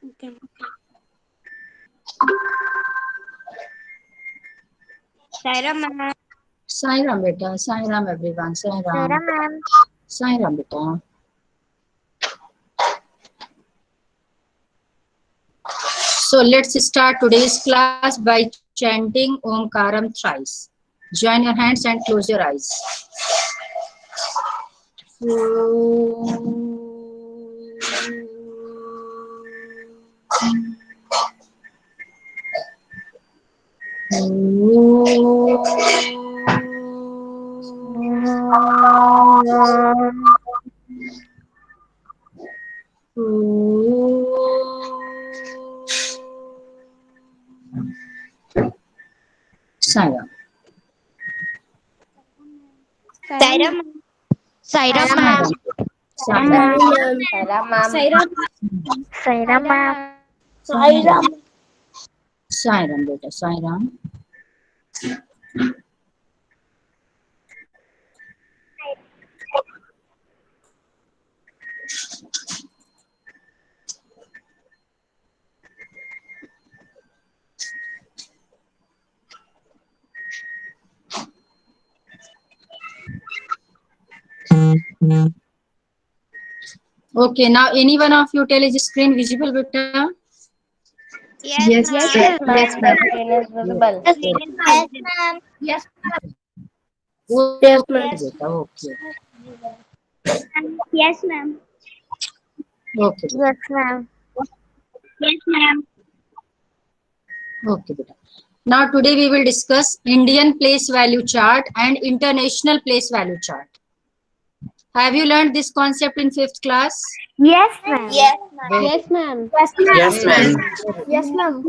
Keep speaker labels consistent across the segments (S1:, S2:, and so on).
S1: Okay. Sairam ma'am.
S2: Sai Ram beta, Sai Ram everyone, Sai Ram.
S1: Sairam ma'am.
S2: Sai Ram beta. So let's start today's class by chanting Omkaram thrice. Join your hands and close your eyes. Sai Ram.
S1: Sairam ma'am.
S3: Sairam ma'am.
S2: Sai Ram.
S3: Sairam ma'am.
S1: Sairam.
S3: Sairam ma'am.
S1: Sairam.
S2: Sai Ram beta, Sai Ram. Okay, now any one of you tell is screen visible beta?
S1: Yes ma'am.
S3: Yes, ma'am. Screen is visible.
S1: Yes ma'am.
S3: Yes.
S2: Okay beta, okay.
S1: Yes ma'am.
S2: Okay beta.
S3: Yes, ma'am.
S1: Yes ma'am.
S2: Okay beta. Now today we will discuss Indian place value chart and international place value chart. Have you learned this concept in 5th class?
S3: Yes, ma'am.
S1: Yes ma'am.
S3: Yes, ma'am.
S1: Yes ma'am.
S3: Yes, ma'am.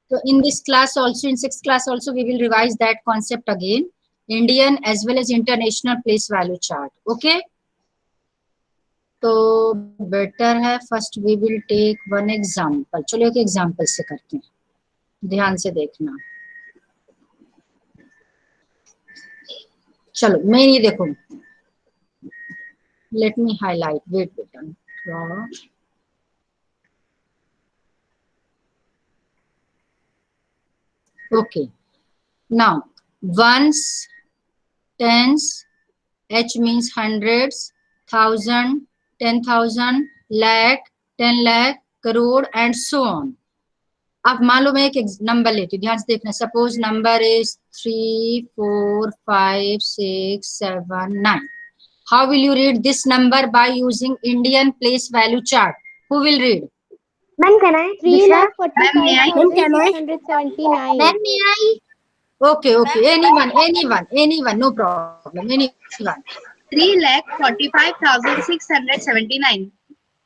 S2: So in this class also, in 6th class also, we will revise that concept again. Indian as well as international place value chart. Okay. तो better है first we will take one example. चलो एक example से करते हैं, ध्यान से देखना. चलो मैं ये देखो, let me highlight, wait button. Okay. Now, ones, tens, H means hundreds, thousand, 10,000, lakh, 10 lakh, crore and so on. अब मान लो मैं एक नंबर लेती हूँ, ध्यान से देखना. Suppose number is 3, 4, 5, 6, 7, 9. How will you read this number by using Indian place value chart? Who will read?
S3: Ma'am, can I?
S1: 3,45,679.
S3: Ma'am,
S2: Okay, anyone, no problem, anyone.
S1: 3,45,679.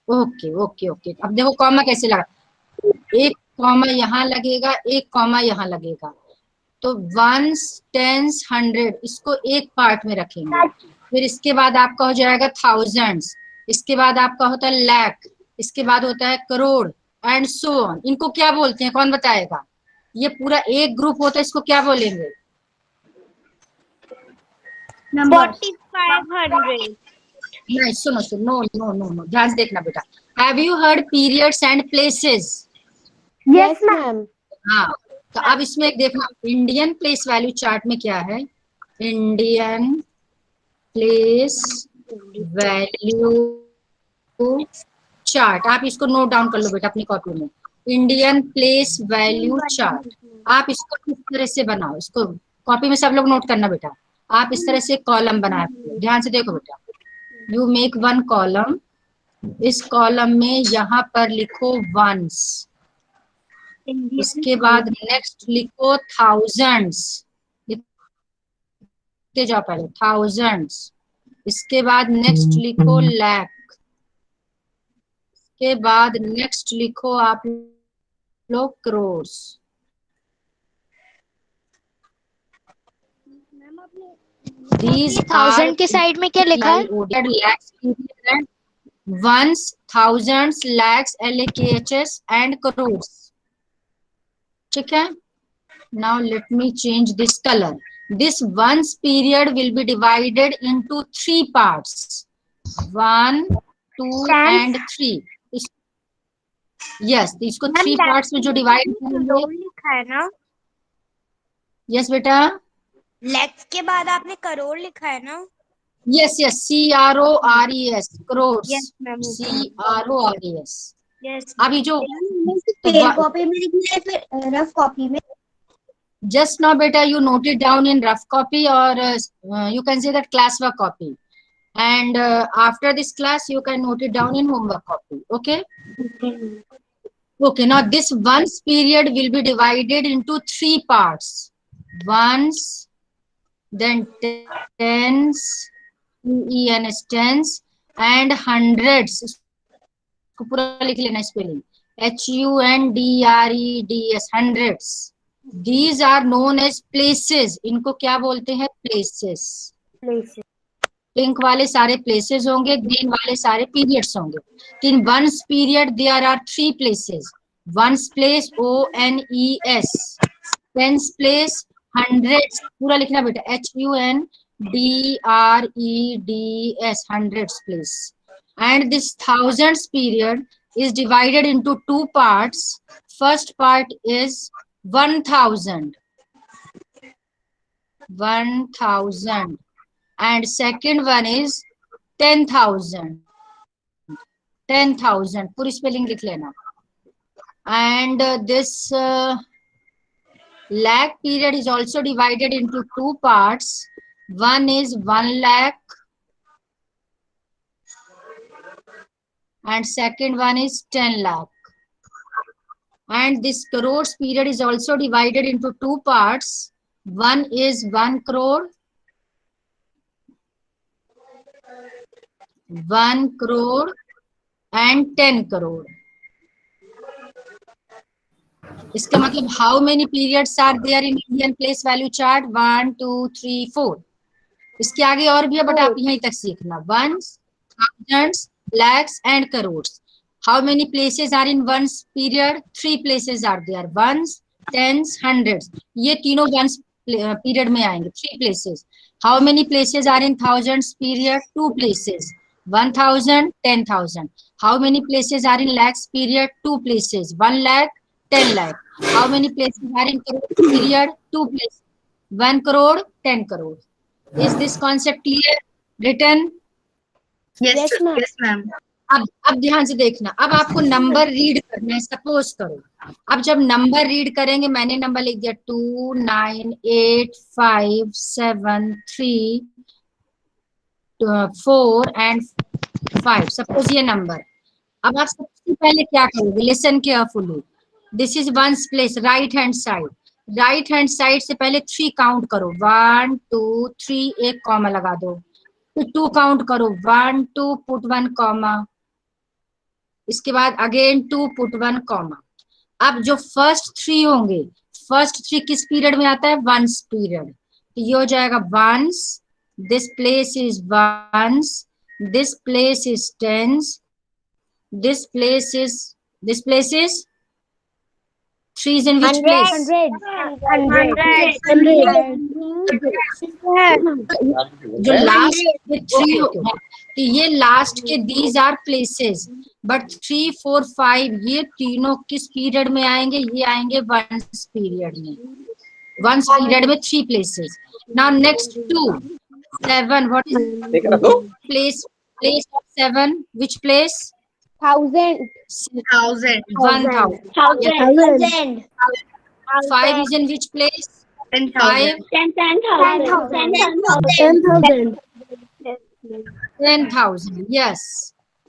S2: Okay. अब देखो कॉमा कैसे लगा, एक कॉमा यहाँ लगेगा, एक कॉमा यहाँ लगेगा. तो वंस, टेंस, हंड्रेड इसको एक पार्ट में रखेंगे. फिर इसके बाद आपका हो जाएगा थाउजेंड्स, इसके बाद आपका होता है लैख, इसके बाद होता है करोड़ एंड सो ऑन. इनको क्या बोलते हैं, कौन बताएगा? ये पूरा एक ग्रुप होता है, इसको क्या बोलेंगे?
S1: 4,500.
S2: नहीं, सुनो, नो, ध्यान से देखना बेटा. Have you heard periods and places?
S3: Yes, ma'am.
S2: हाँ, तो अब इसमें एक देखना, इंडियन प्लेस वैल्यू चार्ट में क्या है. इंडियन प्लेस वैल्यू चार्ट, आप इसको नोट डाउन कर लो बेटा अपनी कॉपी में. इंडियन प्लेस वैल्यू चार्ट, आप इसको इस तरह से बनाओ, इसको कॉपी में सब लोग नोट करना बेटा. आप इस तरह से कॉलम बनाए, ध्यान से देखो बेटा. यू मेक वन कॉलम, इस कॉलम में यहाँ पर लिखो वंस, उसके बाद नेक्स्ट लिखो थाउजेंड्स, लिखते जाओ पहले थाउजेंड्स, इसके बाद नेक्स्ट लिखो लैख, इसके बाद नेक्स्ट लिखो आप लोग करोर्स. These
S3: 1000 के साइड में क्या लिखा है?
S2: Ones, thousands, lakhs, LAKHS and crores. ठीक है. Now let me change this color. This ones period will be divided into 3 parts. 1, 2 and 3. Yes, तो इसको 3 पार्ट्स में जो डिवाइड करेंगे।
S3: लिखा है ना?
S2: यस बेटा,
S3: लैक्स के बाद आपने करोड़ लिखा है ना?
S2: Yes yes, CRORES, crores,
S3: Yes, ma'am.
S2: CRORES।
S3: Yes.
S2: अभी जो
S3: पेन कॉपी में लिखना है फिर रफ कॉपी में?
S2: just now beta you note it down in rough copy or you can say that classwork copy, and after this class you can note it down in homework copy. Okay, okay, now this once period will be divided into 3 parts: ones, then tens, TENS, tens, and hundreds. इसको पूरा लिख लेना spelling, HUNDREDS, hundreds. These are known as places. इनको क्या बोलते हैं? places. Pink वाले सारे places होंगे, ग्रीन वाले सारे periods होंगे. In one's period there are 3 places. One's place, ONES. Tens place, hundreds, पूरा लिखना बेटा, HUNDREDS, hundreds place. And this thousands period is divided into 2 parts. First part is 1000, and second one is 10,000, पूरी spelling लिख लेना. And this lakh period is also divided into 2 parts. One is 1 lakh and second one is 10 lakh. And this crores period is also divided into 2 parts. One is 1 crore, 1 crore and 10 crore. इसका मतलब how many periods are there in Indian place value chart? 1 2 3 4. इसके आगे और भी है but आप यहीं तक सीखना. ones, thousands, lakhs and crores. How many places are in ones period? 3 places are there: ones, tens, hundreds. ये तीनों ones period में आएंगे, 3 places. How many places are in thousands period? 2 places: 1000, 10,000. How many places are in lakhs period? 2 places: 1 lakh, 10 lakh. How many places are in crore period? 2 places: 1 crore, 10 crore. Is this concept clear? Written?
S1: Yes,
S3: Yes, ma'am.
S1: yes, ma'am.
S2: अब ध्यान से देखना. अब आपको number read करना है. Suppose करो, अब जब नंबर रीड करेंगे, मैंने नंबर लिख दिया 2 9 8 5 7 3 4 एंड 5. सपोज ये नंबर. अब आप सबसे पहले क्या करोगे? Listen carefully. This is ones place, right hand side. Right hand side से पहले 3 काउंट करो. 1 2 3, एक कॉमा लगा दो. फिर 2 काउंट करो. 1 2, पुट 1 कॉमा. इसके बाद अगेन 2, पुट 1 कॉमा. अब जो फर्स्ट 3 होंगे, फर्स्ट 3 किस पीरियड में आता है? Ones period. तो ये हो जाएगा ones, this place is ones, this place is tens, this place is 3 is in which place?
S3: 100.
S2: जो लास्ट के 3 तो ये लास्ट के दीज आर प्लेसेस. बट 3 4 5 ये तीनों किस पीरियड में आएंगे? ये आएंगे वंस पीरियड में. वंस पीरियड में 3 places. Now next 2 7. What is place of 7? Which place?
S3: 1000.
S2: 1000. 5 is in which place? 5 10,000. Yes.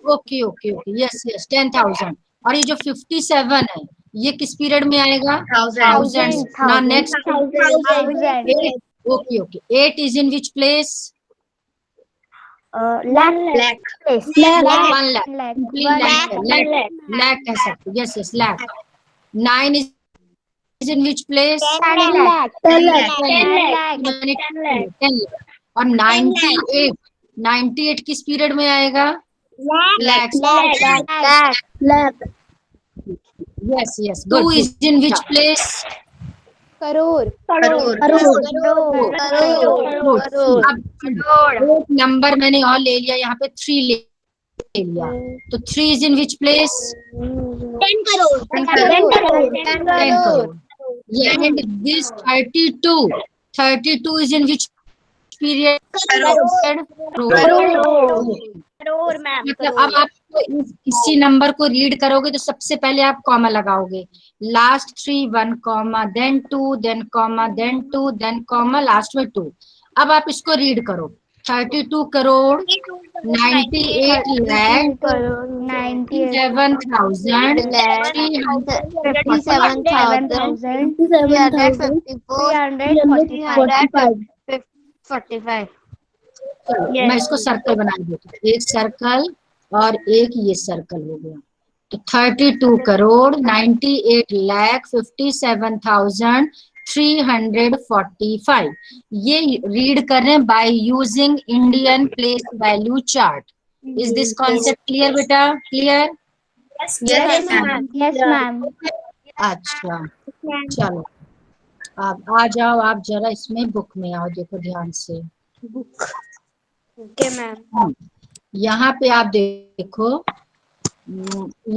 S2: Okay. Yes. 10,000. और ये जो 57 है, ये किस पीरियड में आएगा? Thousands. Now next 8. Okay. 8 is in which place?
S3: Lakh.
S2: 1 lakh. Lakh कह सकते. Yes. Lakh. 9 is in which place?
S3: 10 lakh.
S2: 10 lakh. और 98 किस पीरियड में आएगा? Lakhs. Yes. 2 is in which place?
S3: Crore.
S2: अब नंबर मैंने और ले लिया, यहाँ पे 3 ले लिया, तो 3 is in which place?
S3: 10 crore.
S1: 10 crore.
S2: 10 crore. Yeah, and this 32 is in which period?
S3: Crore, ma'am.
S2: मतलब अब आपको इसी नंबर को रीड करोगे तो सबसे पहले आप कॉमा लगाओगे, last 3 1 comma then 2 then comma then 2 then comma last में 2। अब आप इसको रीड करो, 32 करोड़ 98 लाख
S3: 57,354
S2: मैं इसको सर्कल बना देती हूँ, एक सर्कल और एक ये सर्कल हो गया, तो 32 करोड़ 98 लाख 57,345 ये रीड कर रहे हैं bye using Indian place value chart. Is this concept clear बेटा? Clear?
S1: Yes, ma'am.
S3: Yes, ma'am.
S2: अच्छा चलो अब आ जाओ, आप जरा इसमें बुक में आओ, देखो ध्यान से।
S3: Okay, ma'am.
S2: यहाँ पे आप देखो,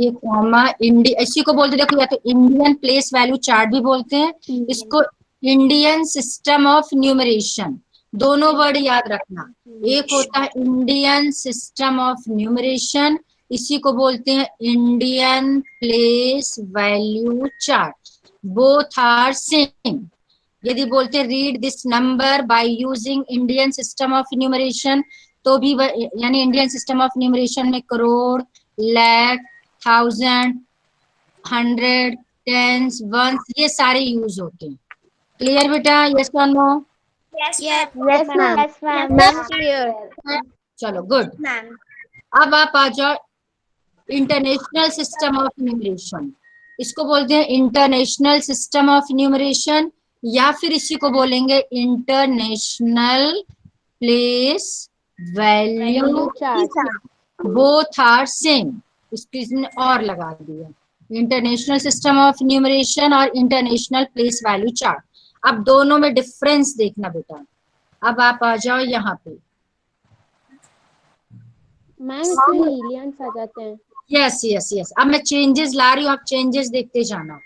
S2: ये कॉमा इंडिया, इसी को बोलते देखो, या तो इंडियन प्लेस वैल्यू चार्ट भी बोलते हैं, इसको इंडियन सिस्टम ऑफ न्यूमरेशन, दोनों वर्ड याद रखना। एक होता है इंडियन सिस्टम ऑफ न्यूमरेशन, इसी को बोलते हैं Indian place value chart, both are same. यदि बोलते read this number by using Indian system of numeration, तो भी यानी इंडियन सिस्टम ऑफ न्यूमरेशन में crore, lakh, thousand, hundred, tens, ones ये सारे यूज होते हैं। क्लियर बेटा? यस और no?
S3: Yes, ma'am. Yes, ma'am. Clear.
S2: चलो गुड।
S3: Ma'am.
S2: अब आप आ जाओ इंटरनेशनल सिस्टम ऑफ न्यूमरेशन, इसको बोलते हैं इंटरनेशनल सिस्टम ऑफ न्यूमरेशन, या फिर इसी को बोलेंगे international place value chart, both are same. इसको इसने और लगा दिया, इंटरनेशनल सिस्टम ऑफ न्यूमरेशन और इंटरनेशनल प्लेस वैल्यू चार्ट। अब दोनों में डिफरेंस देखना बेटा। अब आप आ जाओ यहाँ पे,
S4: मैम इसमें हीलियंस आ जाते हैं।
S2: यस यस यस, अब मैं चेंजेस ला रही हूँ, आप चेंजेस देखते जाना।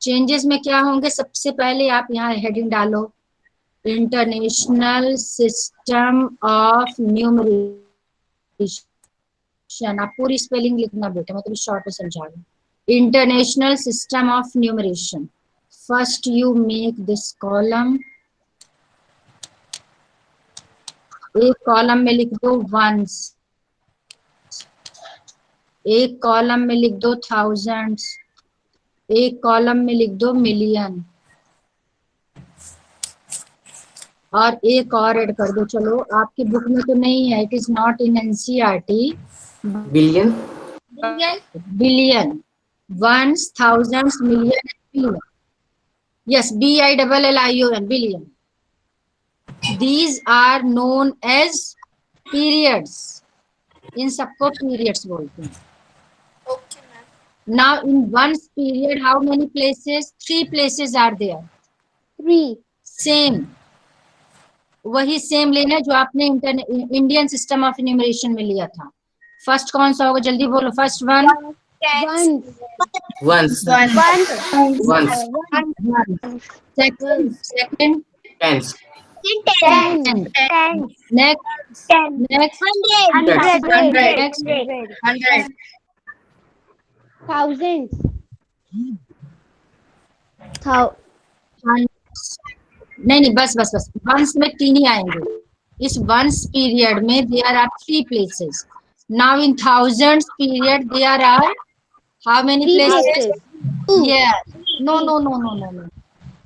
S2: चेंजेस में क्या होंगे, सबसे पहले आप यहाँ हेडिंग डालो, इंटरनेशनल सिस्टम ऑफ न्यूमरेशन, आप पूरी स्पेलिंग लिखना बेटा, मैं तुम्हें शॉर्ट में समझा रही हूँ। International system of numeration, first you make this column, एक कॉलम में लिख दो वंस, एक कॉलम में लिख दो थाउजेंड्स, एक कॉलम में लिख दो मिलियन, और एक और ऐड कर दो। चलो आपकी बुक में तो नहीं है, it is not in NCERT.
S5: Billion,
S2: billion, ones, thousands, million, billion. Yes, BILLION, billion. These are known as periods, इन सबको पीरियड्स बोलते हैं। Now in one period, how many places? 3 places are there.
S4: 3
S2: Same, वही same लेना जो आपने Indian system of numeration में लिया था। फर्स्ट कौन सा होगा, जल्दी बोलो। First one,
S5: ones,
S2: second,
S5: tens,
S2: next,
S4: thousands,
S2: नहीं बस वंस में 3 ही आएंगे। इस वंस पीरियड में there are 3 places. Now in thousands period there are how many places? Yes. No.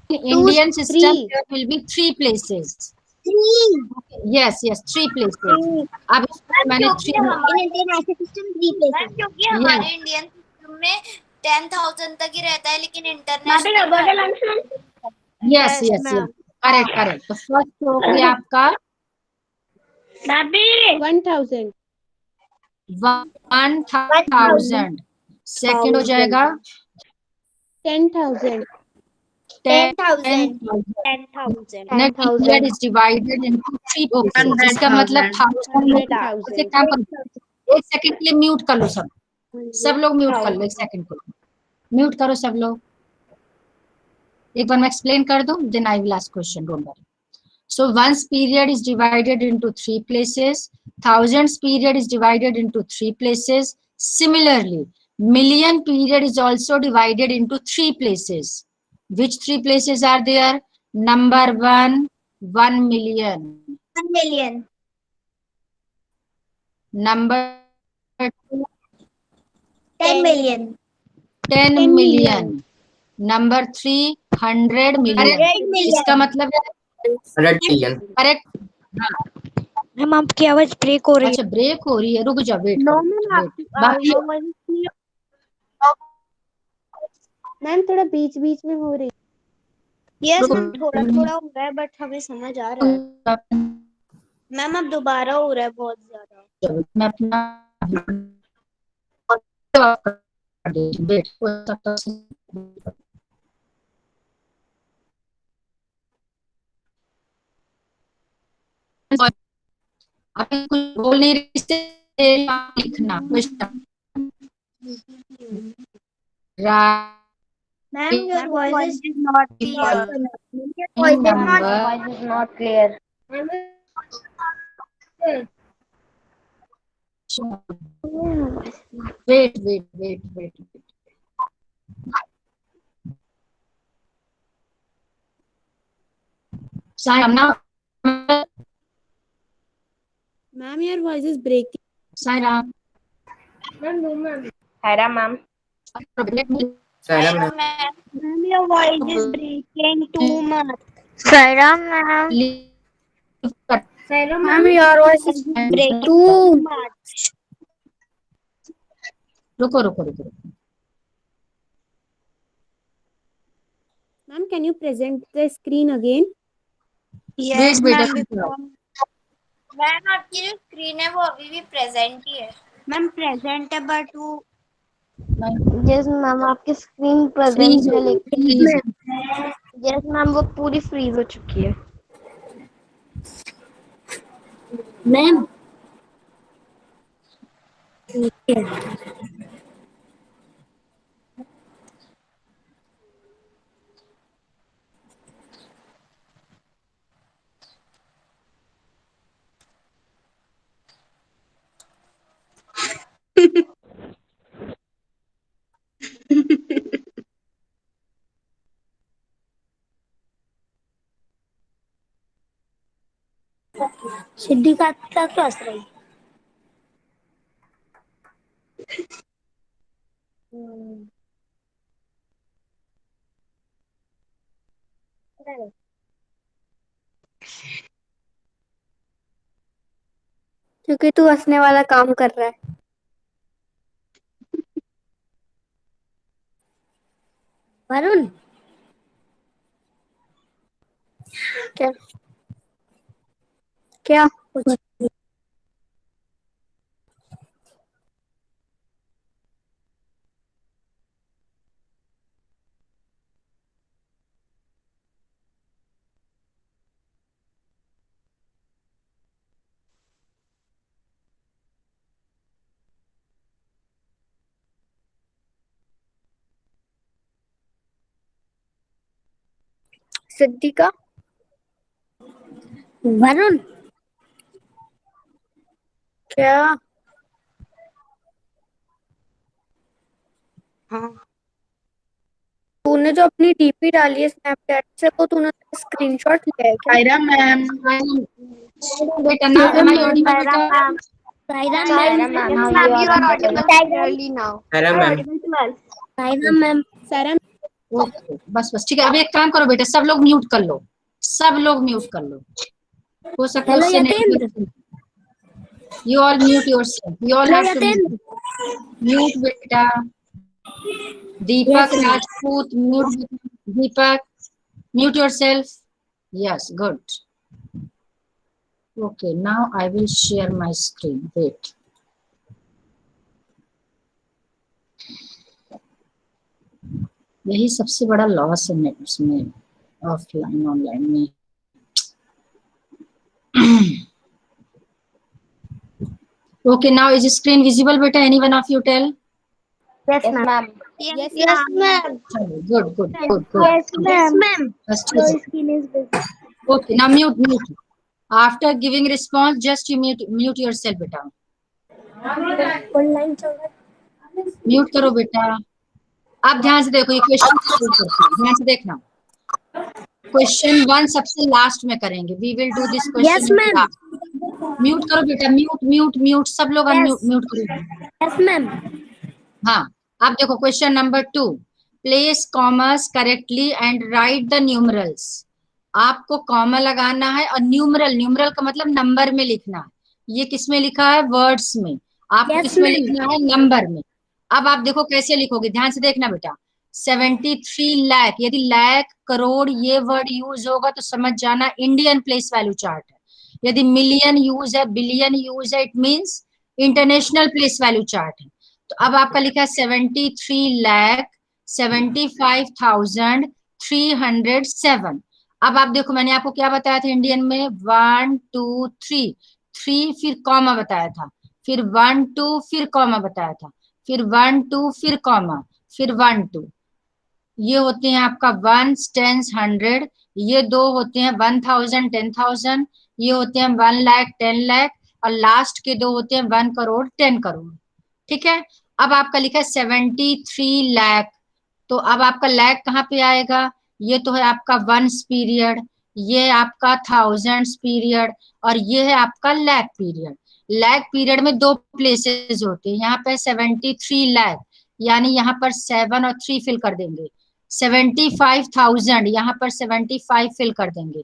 S2: In Indian system there will be 3 places. Yes, 3 places. अब इसमें मैंने 3
S3: इंटरनेशनल सिस्टम 3 प्लेसेस।
S6: क्योंकि हमारे इंडियन सिस्टम में 10,000 तक ही रहता है, लेकिन इंटरनेशनल
S2: yes, करेक्ट। तो फर्स्ट हो गया आपका
S4: 1000,
S2: 1000। सेकंड हो जाएगा
S4: 10,000,
S2: 10,000। Next period is divided into 3 pieces। इसका मतलब 1000 में
S4: 100,000,
S2: से काम एक सेकंड के लिए म्यूट कर लो सब लोग म्यूट कर लो, एक सेकंड को म्यूट करो सब लोग। एक बार मैं एक्सप्लेन कर दूं, then I will ask question, don't worry. So once period is divided into 3 places, thousands period is divided into 3 places. Similarly, million period is also divided into 3 places. Which 3 places are there? Number 1, 1 million.
S3: 1 million.
S2: Number 2,
S3: 10 million.
S2: 10 million. Number 3, 100 million.
S3: 100 million.
S2: इसका मतलब है
S5: 100 million.
S2: Correct.
S1: Ma'am आपकी आवाज break हो रही
S2: अच्छा break हो रही है, रुक जाओ, वेट
S1: नो
S2: करो,
S1: मैम
S2: wait. बाकी
S4: मैम थोड़ा बीच बीच में हो रही।
S1: यस मैम थोड़ा थोड़ा हो रहा है बट हमें समझ आ रहा है। मैम अब दोबारा हो रहा है बहुत ज्यादा।
S2: मैं अपना वेट हो सकता है। आप कुछ बोल नहीं रही, लिखना question.
S3: Ma'am, your voice is
S1: not
S2: number
S1: is not clear.
S2: wait. Sai, now,
S4: Ma'am, your voice is breaking.
S2: Sai Ram.
S1: Hera ma'am.
S5: Saira ma'am.
S3: Ma'am, your voice is breaking too much.
S1: Saira ma'am. Ma'am, your voice is breaking too much.
S2: रुको।
S4: Ma'am, can you present the screen again?
S1: Yes
S2: wait,
S1: ma'am.
S6: Ma'am आपकी जो screen है वो अभी भी present ही है।
S1: Ma'am present है but वो
S3: Yes, ma'am, आपकी स्क्रीन प्रेजेंट है लेकिन यस मैम वो पूरी फ्रीज हो चुकी है।
S1: मैम सिद्धि का क्या हंस रही? क्योंकि तू हंसने वाला काम कर रहा है। वरुण क्या क्या कुछ सिद्धि का वरुण क्या हाँ तूने जो अपनी डीपी डाली है स्नैपचैट से वो तूने स्क्रीनशॉट लिया है क्या?
S5: Saira ma'am.
S2: बेटा ना
S1: Saira
S3: Ma'am, you are audible clearly now.
S5: Saira ma'am.
S1: Saira ma'am.
S4: Sarah,
S2: बस ठीक है। अब एक काम करो बेटा, सब लोग म्यूट कर लो, हो सकता है
S1: Hello,
S2: उससे
S1: Yatin.
S2: नहीं। You all mute yourself. You all
S1: Hello,
S2: have to
S1: Yatin.
S2: mute बेटा। Deepak Rajput, mute. Deepak, mute yourself. Yes, good. Okay, now I will share my screen. Wait. यही सबसे बड़ा लॉस है नेट में, offline online में। Okay, now is the screen visible, beta? Any one of you tell?
S3: Yes, ma'am.
S1: Yes,
S3: ma'am.
S2: Good, good, good, good.
S3: Yes, ma'am.
S2: First
S3: Your
S2: is-
S3: screen is visible.
S2: Okay, now mute. After giving response, just you mute yourself, beta.
S3: Online चल रहा है.
S2: Mute करो बेटा. आप ध्यान से देखो, ये क्वेश्चन ध्यान से देखना. क्वेश्चन 1 सबसे लास्ट में करेंगे. We will do this question.
S3: Yes, ma'am.
S2: Mute करो बेटा, म्यूट सब लोग म्यूट करो.
S3: Yes, ma'am.
S2: हाँ, आप देखो question number 2. Place commerce correctly and write the numerals. आपको कॉमा लगाना है और न्यूमरल का मतलब नंबर में लिखना है. ये किसमें लिखा है? वर्ड्स में. आपको
S3: Yes,
S2: किसमें
S3: ma'am.
S2: लिखना है? नंबर में. अब आप देखो कैसे लिखोगे, ध्यान से देखना बेटा. 73 लाख, यदि लाख करोड़ ये वर्ड यूज होगा तो समझ जाना इंडियन प्लेस वैल्यू चार्ट है. यदि मिलियन यूज है, बिलियन यूज है, it means international place value chart है. तो अब आपका लिखा है 73,75,307. अब आप देखो, मैंने आपको क्या बताया था इंडियन में? 1 2 3 3 फिर कॉमा बताया था, फिर 1 2 फिर कॉमा बताया था, फिर 1 2 फिर कॉमा, फिर 1 2. ये होते हैं आपका 1s 10s 100. ये 2 होते हैं 1000 10,000. ये होते हैं 1 लाख 10 लाख. और लास्ट के 2 होते हैं 1 करोड़ 10 करोड़. ठीक है. अब आपका लिखा है 73 लाख. तो अब आपका लाख कहाँ पे आएगा? ये तो है आपका 1s पीरियड, ये आपका 1000s पीरियड, और ये है आपका लाख पीरियड. लाख पीरियड में 2 प्लेसेस होते हैं. यहाँ पे 73 लाख, यानी यहाँ पर 7 और 3 फिल कर देंगे. 75,000, यहाँ पर 75 फिल कर देंगे.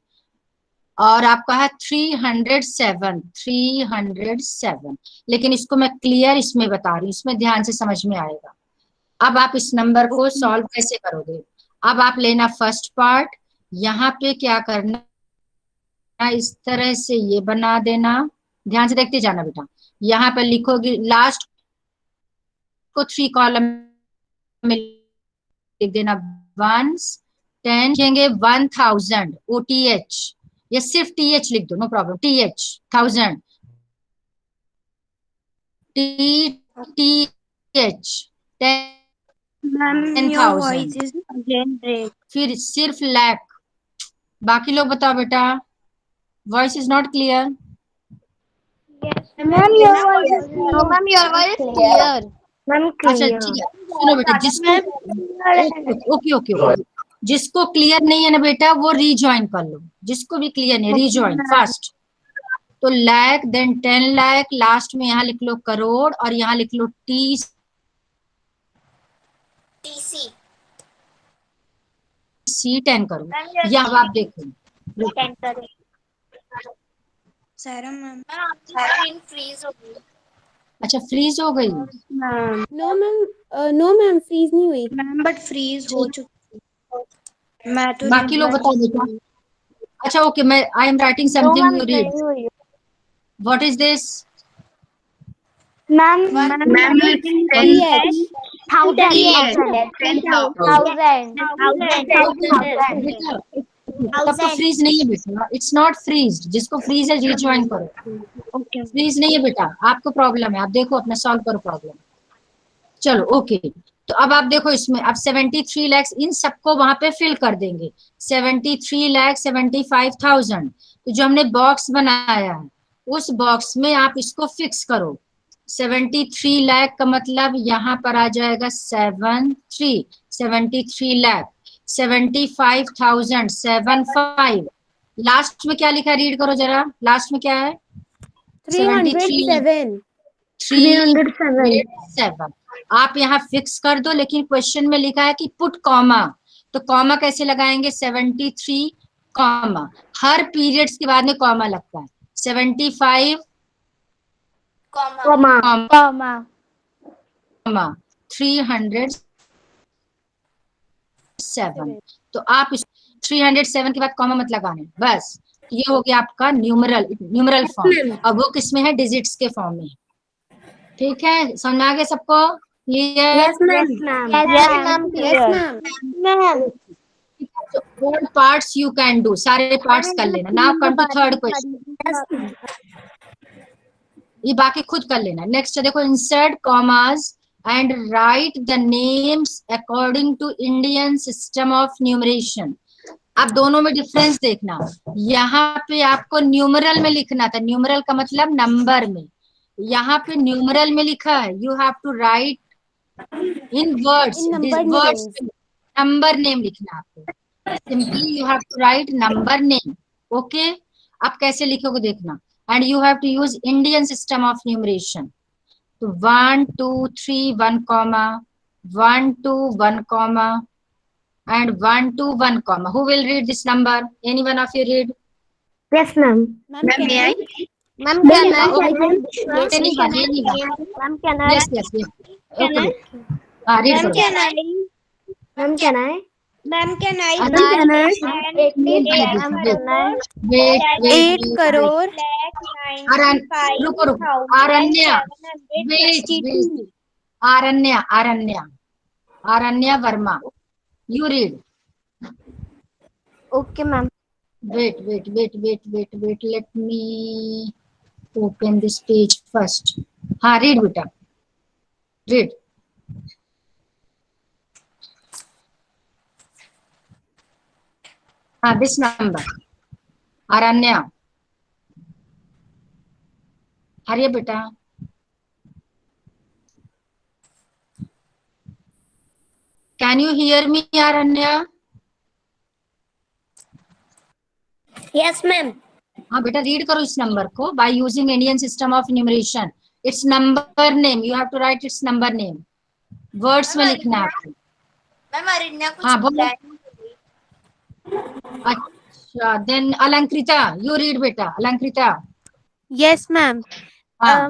S2: और आपका है 307. लेकिन इसको मैं क्लियर इसमें बता रही हूँ, इसमें ध्यान से समझ में आएगा. अब आप इस नंबर को सॉल्व कैसे करोगे? अब आप लेना फर्स्ट पार्ट. यहाँ पे क्या करना, इस तरह से ये बना देना. ध्यान से देखते जाना बेटा. यहाँ पर लिखोगे लास्ट को 3 कॉलम में लिख देना. 1s 10 लिखेंगे 1000 OTH, ये सिर्फ TH लिख दो, नो प्रॉब्लम. TH 1000 TH 10,000. फिर सिर्फ लाख. बाकी लोग बताओ बेटा. Voice is not clear.
S3: Ma'am, your voice is clear. Ma'am,
S2: अच्छा ठीक है, सुनो बेटा. जिसको ओके जिसको क्लियर नहीं है ना बेटा, वो रीजॉइन कर लो. जिसको भी क्लियर नहीं, रीजॉइन फास्ट. तो लाख, देन 10 लाख, लास्ट में यहाँ लिख लो करोड़, और यहाँ लिख लो TC. C 10 करोड़. यहाँ आप देखो.
S6: स्क्रीन फ्रीज हो गई.
S2: अच्छा फ्रीज हो गई.
S4: नो मैम फ्रीज नहीं हुई
S1: मैम, बट फ्रीज हो चुकी. मैं तो
S2: बाकी लोग बताओ बेटा. अच्छा ओके, मैं I am writing something, you read. What is this?
S3: Ma'am,
S2: तब तो फ्रीज नहीं है बेटा. It's not freeze. जिसको फ्रीज है रीजॉइन करो. फ्रीज नहीं है बेटा, आपको प्रॉब्लम है. आप देखो अपना सॉल्व करो प्रॉब्लम. चलो ओके. तो अब आप देखो इसमें, अब 73 लाख इन सबको वहां पे फिल कर देंगे. 73,75,000. तो जो हमने बॉक्स बनाया है उस बॉक्स में आप इसको फिक्स करो. 73 लाख का मतलब यहाँ पर आ जाएगा 73 लाख. 75,000 75. लास्ट में क्या लिखा है, रीड करो जरा. लास्ट में क्या है?
S4: 307
S2: 307. आप यहाँ फिक्स कर दो, लेकिन क्वेश्चन में लिखा है कि पुट कॉमा. तो कॉमा कैसे लगाएंगे? 73 कॉमा, हर पीरियड्स के बाद में कॉमा लगता है. 75
S3: comma
S2: 307. तो आप इस 307 के बाद कॉमा मत लगाने, बस. ये हो गया आपका न्यूमरल फॉर्म. और वो किसमें है? डिजिट्स के फॉर्म में. ठीक है, समझ आ गया सबको?
S3: Yes, ma'am.
S2: All parts you can do. सारे पार्ट्स कर लेना. Now come to third question. ये बाकी खुद कर लेना। नेक्स्ट देखो, insert commas and write the names according to Indian system of numeration. अब दोनों में डिफरेंस देखना, यहाँ पे आपको न्यूमरल में लिखना था, न्यूमरल का मतलब नंबर में, यहाँ पे न्यूमरल में लिखा है, you have to write in words, words number name लिखना आपको, simply you have to write number name. Okay, आप कैसे लिखोगे देखना, and you have to use Indian system of numeration. तो 1 2 3 1 comma 1 2 1 comma and 1 2 1 comma. Who will read this number? Any one of you read?
S3: Yes, ma'am.
S1: Ma'am, can I?
S3: Ma'am, can I?
S2: Anyone?
S3: Ma'am, can I?
S2: Yes. Okay. Read
S1: Ma'am,
S2: करो।
S1: can I?
S3: Ma'am, can I?
S1: Ma'am, can I?
S2: Wait.
S1: 8 crore
S2: रुको आरण्या, wait. आरण्या Verma, you read.
S3: Okay, ma'am.
S2: Wait. Let me open this page first. हाँ, read बेटा, read. हाँ, this number. आरण्या, हरिया बेटा। Can you hear me, आरण्या?
S3: Yes, ma'am.
S2: हाँ बेटा, read करो इस नंबर को। By using Indian system of numeration, it's number name, you have to write it's number name, words में लिखना है आपको।
S6: मैम अरिन्या कुछ
S2: हाँ, बोलो।
S6: reply नहीं करी।
S2: अच्छा, देन अलंकृता, यू रीड बेटा, अलंकृता।
S4: Yes, ma'am.
S2: हाँ,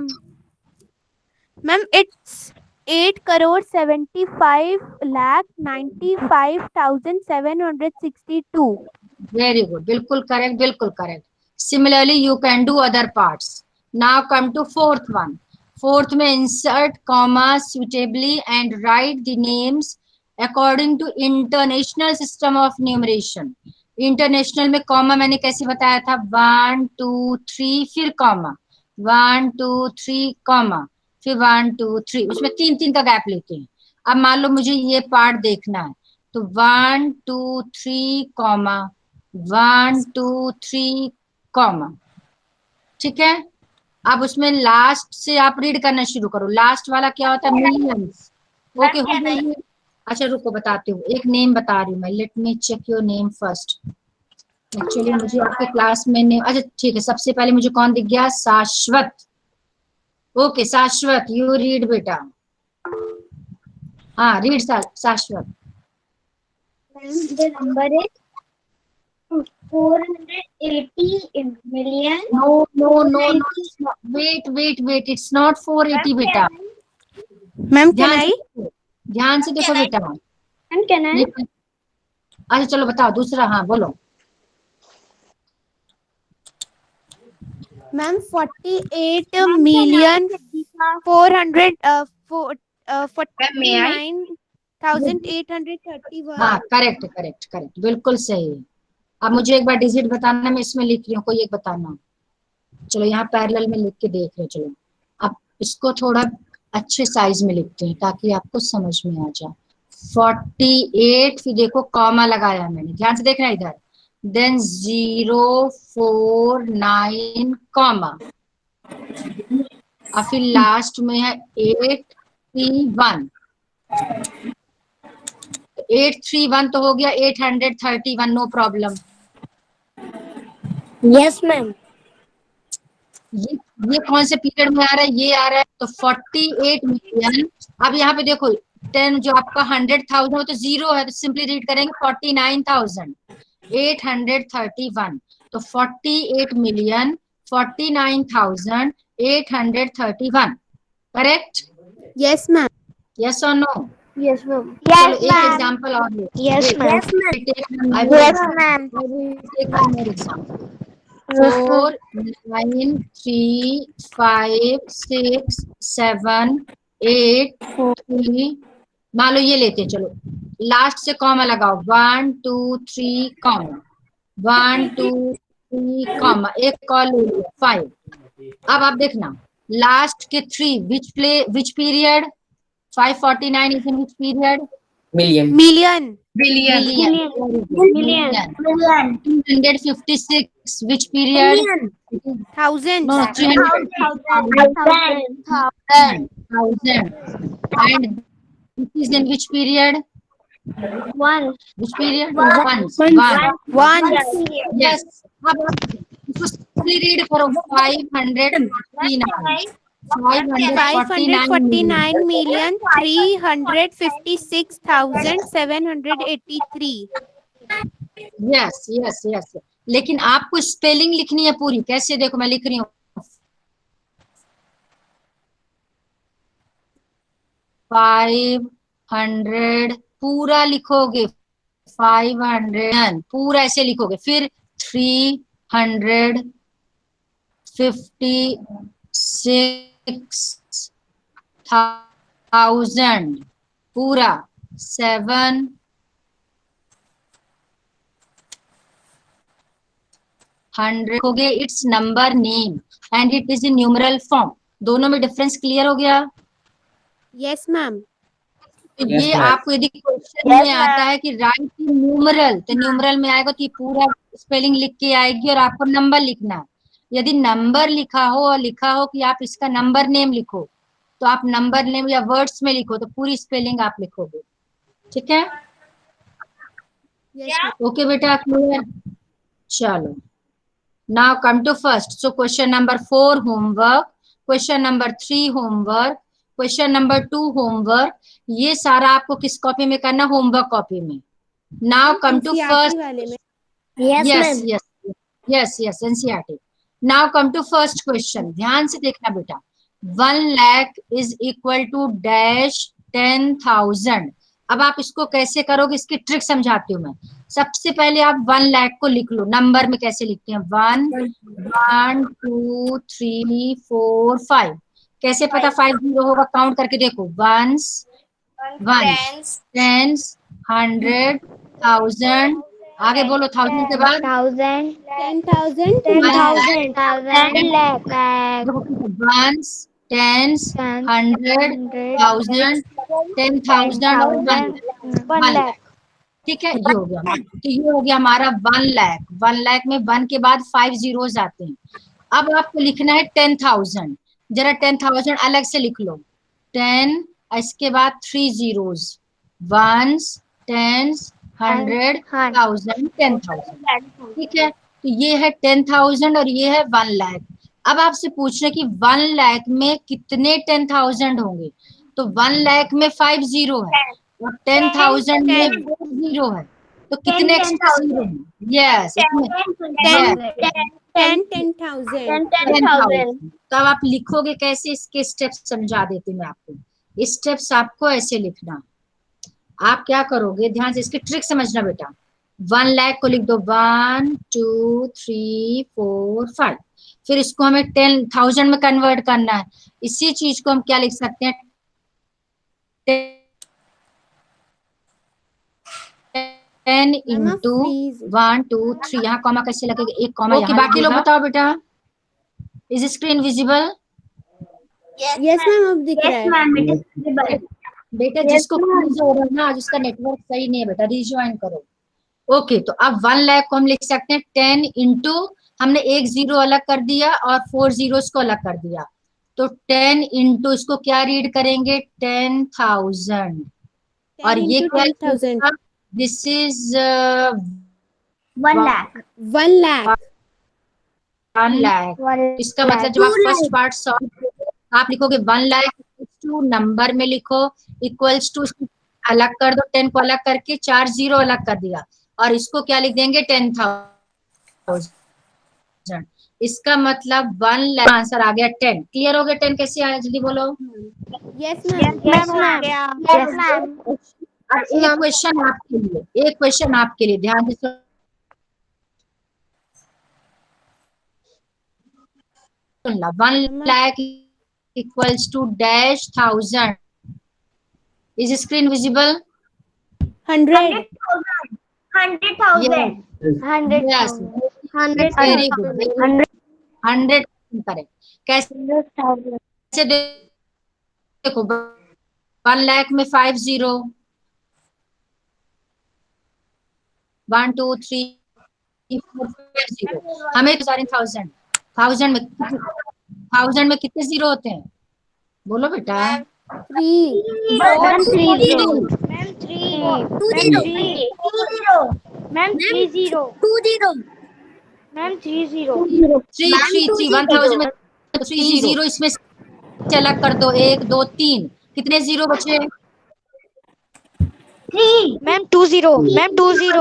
S4: Ma'am, it's 8,75,95,762.
S2: वेरी गुड, बिल्कुल correct. Similarly you can do other parts. Now come to fourth one. Fourth में insert comma suitably and write the names according to international system of numeration. International में comma मैंने कैसे बताया था, 1 2 3 फिर comma, 1 2 3 comma, फिर 1 2 3, उसमें 3 का गैप लेते हैं। अब मान लो मुझे ये पार्ट देखना है, तो 1 2 3 कॉमा 1 2 3 कॉमा, ठीक है। अब उसमें लास्ट से आप रीड करना शुरू करो। लास्ट वाला क्या होता है, मिलियंस। ओके, अच्छा रुको बताती हूँ, एक नेम बता रही हूँ मैं। Let me check your name first. Actually मुझे आपके क्लास में नेम, अच्छा ठीक है, सबसे पहले मुझे कौन दिख गया, शाश्वत। ओके शाश्वत, यू रीड बेटा। हाँ रीड शाश्वत।
S1: The number is 480 million.
S2: No, wait, it's not 480 बेटा।
S4: Ma'am, can I?
S2: ध्यान से देखो बेटा।
S1: Ma'am, can I?
S2: अच्छा चलो बताओ दूसरा। हाँ बोलो।
S4: Ma'am, 48,449,831.
S2: हाँ करेक्ट, बिल्कुल सही है। अब मुझे एक बार डिजिट बताना, मैं इसमें लिख रही हूँ, कोई एक बताना। चलो यहाँ पैरेलल में लिख के देख रहे हो। चलो अब इसको थोड़ा अच्छे साइज में लिखते हैं ताकि आपको समझ में आ जाए। 48, फिर देखो कॉमा लगाया मैंने, ध्यान से देखना इधर, देन 049 कॉमा, और फिर लास्ट में है 831। 831 तो हो गया 831, नो प्रॉब्लम।
S3: Yes, ma'am.
S2: ये कौन से पीरियड में आ रहा है, ये आ रहा है, तो 48 मिलियन। अब यहाँ पे देखो 10 जो आपका 100,000 हो तो 0 है, तो सिंपली रीड करेंगे 49,831। तो 48,49,831, करेक्ट?
S4: Yes, ma'am.
S2: यस और नो?
S3: Yes, ma'am.
S2: चलो एक एग्जांपल और ले।
S3: Yes, ma'am.
S2: Yes, ma'am.
S3: Yes, ma'am.
S2: 4 9 3 5 6 7 8 3, मान लो ये लेते हैं। चलो लास्ट से कॉमा लगाओ, 1 2 3 कॉमा, 1 2 3 कॉमा, एक कॉल ले लो 5। अब आप देखना लास्ट के 3 which period? 549 is in which period?
S5: Million.
S7: Million.
S2: Million. Million. 256 which period?
S7: Thousand.
S2: No, 300. Thousand. And this is in which period?
S3: One.
S2: Which period? One.
S7: Once.
S2: Yes. अब आप इसको simply read करो 549.
S7: 549,356,783.
S2: Yes. लेकिन आपको spelling लिखनी है पूरी. कैसे? देखो मैं लिख रही हूँ. 500 पूरा लिखोगे. 500 पूरा ऐसे लिखोगे. फिर 356,000 पूरा. 700 लिखोगे. It's number name and it is in numeral form. दोनों में डिफरेंस क्लियर हो गया?
S7: Yes, ma'am.
S2: तो
S5: Yes,
S2: ये
S5: ma'am.
S2: आपको यदि क्वेश्चन में आता है कि राइट न्यूमरल, तो न्यूमरल में आएगा तो ये पूरा स्पेलिंग लिख के आएगी और आपको नंबर लिखना है. यदि नंबर लिखा हो और लिखा हो कि आप इसका नंबर नेम लिखो, तो आप नंबर नेम या वर्ड्स में लिखो तो पूरी स्पेलिंग आप लिखोगे. ठीक है?
S7: Yes, ma'am.
S2: ओके बेटा, क्लियर? चलो, now come to first. So question number 4 homework, question number 3 homework, question number 2 homework. ये सारा आपको किस कॉपी में करना? होमवर्क कॉपी में. Now come to
S7: NCERT
S2: first.
S7: वाले में.
S2: yes NCERT. Now come to first question. ध्यान से देखना बेटा. 1 lakh is equal to dash 10,000. अब आप इसको कैसे करोगे, इसकी ट्रिक समझाती हूँ मैं. सबसे पहले आप 1 लाख को लिख लो. नंबर में कैसे लिखते हैं? 1 1 2 3 4 5. कैसे पता 50 होगा? काउंट करके देखो. 1s 10s 100 1000. आगे बोलो. 1000 के बाद
S3: 10,000.
S7: 10,000.
S3: 10,000 lakh.
S2: 1s 10s 100 1000 10,000 और 1 लाख. ठीक है, ये हो गया. तो ये हो गया हमारा 1 लाख. 1 लाख में 1 के बाद 5 zeros आते हैं. अब आपको लिखना है 10,000. जरा 10,000 अलग से लिख लो. 10 इसके बाद 3 zeros. 1s 10s 100 1000 10,000. ठीक है, तो ये है 10,000 और ये है 1 लाख. अब आपसे पूछना कि 1 लाख में कितने 10,000 होंगे? तो 1 लाख में 5 जीरो है और 10,000 में 4 जीरो है. तो कितने एक्स्ट्रा जीरो हैं? यस,
S7: 10,000.
S2: तो अब आप लिखोगे कैसे? इसके स्टेप्स समझा देती हूँ मैं आपको. स्टेप्स आपको ऐसे लिखना. आप क्या करोगे? ध्यान से इसकी ट्रिक समझना बेटा. 1 लाख को लिख दो 1 2 3 4 5. फिर इसको हमें 10,000 में कन्वर्ट करना है. इसी चीज को हम क्या लिख सकते हैं? 10 into 1 2 3. यहाँ कॉमा कैसे लगेगा? एक कॉमा. ओके, बाकी लोग बताओ बेटा. Is screen visible?
S7: Yes, ma'am. अब दिख रहा है.
S2: बेटा जिसको क्विज हो रहा है ना, आज उसका नेटवर्क सही नहीं है बेटा, रिज्वाइन करो. ओके, तो अब 1 लाख को हम लिख सकते हैं 10 इंटू, हमने एक जीरो अलग कर दिया और 4 zeros को अलग कर दिया. तो 10 इंटू इसको क्या रीड करेंगे? 10,000. और ये क्या?
S7: 10,000.
S2: This is
S3: 1 lakh.
S7: 1 lakh.
S2: 1 lakh. इसका मतलब जब आप फर्स्ट पार्ट सॉल्व आप लिखोगे 1 लाख टू नंबर में लिखो इक्वल्स टू, अलग कर दो. 10 को अलग करके 4 जीरो अलग कर दिया और इसको क्या लिख देंगे? 10,000. इसका मतलब 1 लाख. आंसर आ गया 10. क्लियर हो गया? 10 कैसे आया? जल्दी बोलो.
S7: Yes, ma'am.
S2: अब एक क्वेश्चन आपके लिए, एक क्वेश्चन आपके लिए. ध्यान से 1 lakh equals to dash 1000. Is screen visible?
S7: 100.
S3: 100,000.
S2: Yes. Very good. 100 करें कैसे देखो 1 लाख में 5 0 1 2 3 4 5 0 हमें 1000 में कितने जीरो होते हैं बोलो बेटा
S4: 3
S3: मैम 30
S1: मैम 3
S3: मैम 30 मैम 30
S2: 3 3 3 1000 में 3 0 इसमें से अलग कर दो 1 2 3 कितने जीरो बचे
S3: मैम 20 मैम 20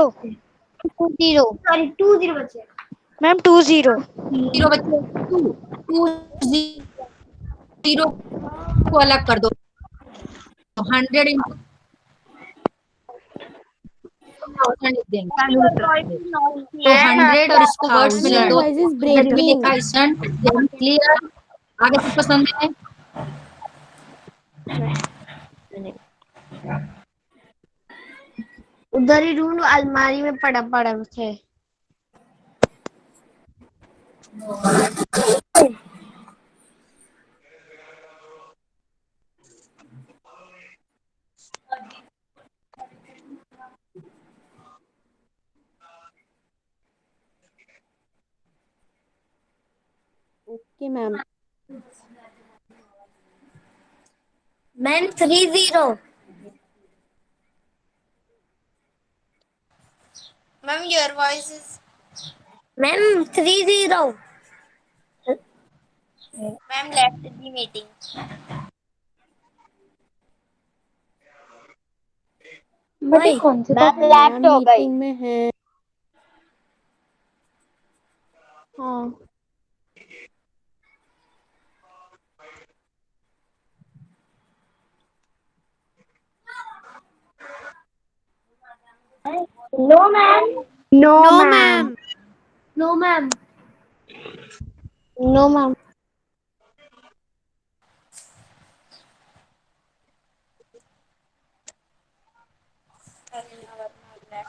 S1: सॉरी 20 बचे
S3: मैम 20
S2: जीरो बचे 2 जीरो को अलग कर दो 100 into 1000 लिख देंगे तो 100 और इसको वर्ड्स में लिख दो
S4: वॉइस इज ब्रेकिंग
S2: लिखा ईशन क्लियर आगे कुछ पसंद है
S3: उधर ही ढूंढ अलमारी में पड़ा थे
S4: okay ma'am
S6: ma'am 30 ma'am your voice is ma'am 30 ma'am left the meeting
S3: कौन से
S4: मैम मीटिंग में है
S3: हाँ
S1: no ma'am
S3: no ma'am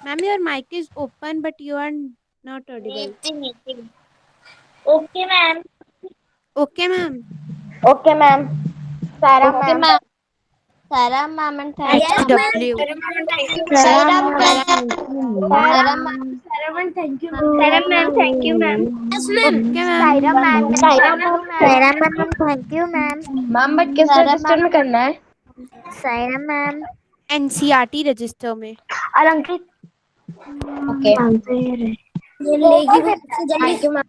S4: ma'am your mic is open but you are not audible
S6: meeting
S1: okay ma'am
S4: okay ma'am
S3: okay ma'am Sara ma'am and
S6: Yes, ma'am.
S4: W
S3: Sara ma'am
S1: thank you ma'am
S6: Yes, ma'am.
S4: Okay ma'am
S3: thank you ma'am ma'am but किस register में करना है Saira ma'am
S4: NCERT register में
S1: अलंकृत
S3: okay
S6: ये लेगी वो जल्दी
S3: थैंक यू मैम